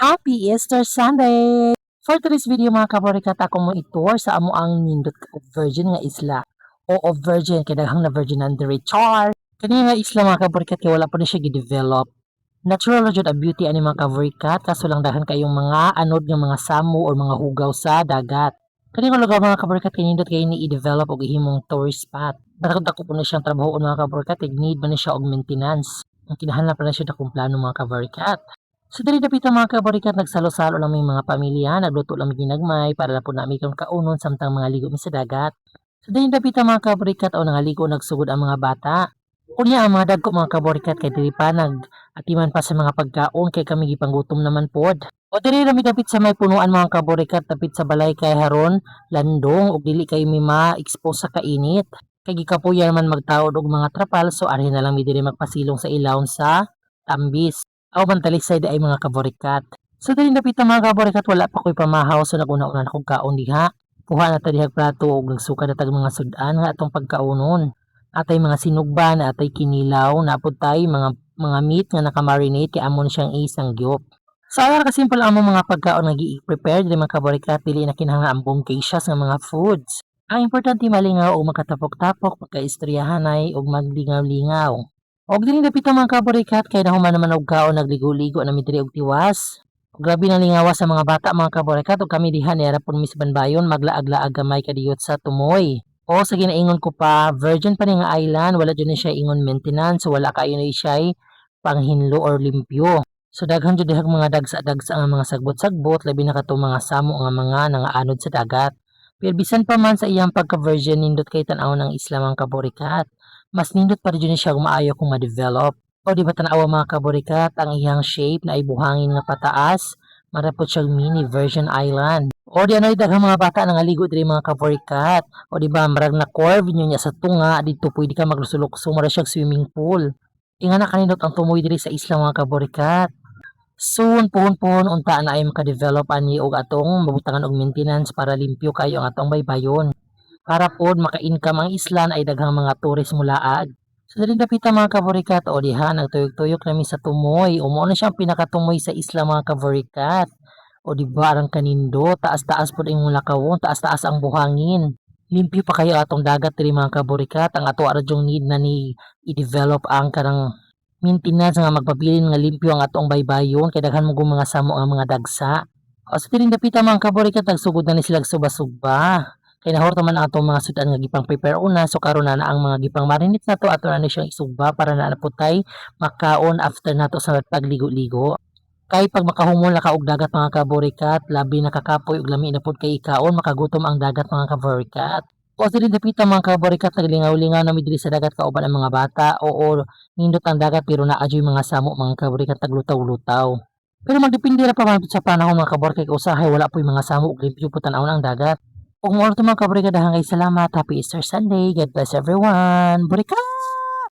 Happy Easter Sunday! For today's video mga kaborikat, ako mo itour sa amo ang nindot of virgin nga isla. O of virgin, kaya daghang na virgin under char. Kanina nga isla mga kaborikat, kaya wala pa na siya gidevelop. Natural na jud ang beauty ani mga kaborikat, kaso lang daghan kayong mga anod nga mga samu o mga hugaw sa dagat. Kanina lugar mga kaborikat, kanindot kayo ni i-develop o ihimong tourist spot. Dako po na siyang trabaho mga kaborikat, need man na siya og maintenance. Ang kinahanglan pa na siya dakong plano mga kaborikat. So diri dapit ang mga kaborikat nagsalo-salo lang may mga pamilya, nagluto lang may ginagmay para na po namin kang kaunon samtang mga ligo mi sa dagat. So diri dapit ang mga kaborikat o nangaligo nagsugod ang mga bata. Kunya ang mga dagko mga kaborikat kay diri pa atiman pa sa mga pagkaon kay kami gipanggutom naman pod. O diri rami dapit sa may punuan mga kaborikat dapit sa balay kay haron landong ug dili kay mi ma-expose sa kainit. Kay gikapuyan man magtaod og mga trapal so ari na lang mi diri magpasilong sa ilawom sa tambis. Aw man talisay ay mga kaborikat. So dili dapit ang mga kaborikat wala pa ko'y pamahaw so naguna-una na kong kaon diha. Kuha na ta dihag plato og nagsuka na tag mga sudan nga atong pagkaunon. Atay mga sinugba na atay kinilaw na apod tay mga meat nga nakamarinate kay amon siyang isang gyop. So ara ka simple ang mga pagkaon nga gi-prepare dili mga kaborikat dili na kinahanglan ang bongkacious nga mga foods. Ang importante malingaw o makatapok-tapok pagkaistoryahanay og maglingaw-lingaw. Og dili dapit ang mga kaborikat kay nahuman naman og kaon nagligo-ligo na midiri og tiwas. Grabe na lingawas sa mga bata mga kaborikat ug kami diha ni arapon mis banbayon maglaag-laag gamay kadiyot sa tumoy. O sa ginaingon ko pa, virgin pa ni nga island, wala dyan siya ingon maintenance, so wala kayo na siya panghinlo or limpyo. So daghan jud dihag mga dagsa-dagsa nga mga sagbot-sagbot, labi na kato mga samo nga mga nangaanod sa dagat. Pero bisan pa man sa iyang pagka-virgin nindot kay tan-aw ng isla mga kaborikat. Mas nindot pa rin siya kung maayo kung ma-develop. O di ba tanawa mga kaborikat, ang iyang shape na ay buhangin nga pataas, marapot siyang mini version island. O di ano daghang mga bata nga ligo diri mga kaborikat. O di ba marag na curve niya sa tunga, dito pwede ka maglusulok-so mara siyang swimming pool. Inga na kanindot ang tumoy diri sa isla mga kaborikat. Soon pohon-pohon unta na ay maka-develop ani og atong mabutangan og maintenance para limpyo kayo ang atong baybayon. Para pod maka-income ang islan ay daghang mga tourist mulaag. So dali dapit mga kaborikat o diha nagtuyok-tuyok nami sa tumoy. Umo na siyang pinakatumoy sa isla mga kaborikat. O di ba arang kanindo, taas-taas pod imong lakawon, taas-taas ang buhangin. Limpyo pa kayo atong dagat diri mga kaborikat. Ang ato aradjong need na ni i-develop ang kanang maintenance nga magpabilin nga limpyo ang atong baybayon kay daghan mo mga samo ang mga dagsa. O sa tiring dapit mga kaborikat nagsugod na ni sila suba-suba. Kay nahurto man ang atong mga sudan nga gipang prepare una so karon na ang mga gipang marinate nato ato na siyang isugba para na naputay makaon after nato sa pagligo-ligo. Kay pag makahumol na ka og dagat mga kaborikat, labi nakakapoy og lami na pud kay ikaon makagutom ang dagat mga kaborikat. O diri dapit mga kaborikat naglingaw-lingaw na midiri sa dagat kauban ang mga bata. Oo, nindot ang dagat pero naa jud mga samo mga kaborikat taglutaw-lutaw. Pero magdepende ra pa man sa panahon mga kaborikat kay usahay wala po'y mga samo ug limpyo pud tan-awon ang dagat. Kung mo mga kaborikat, dahang kay salamat. Happy Easter Sunday. God bless everyone. Burikat!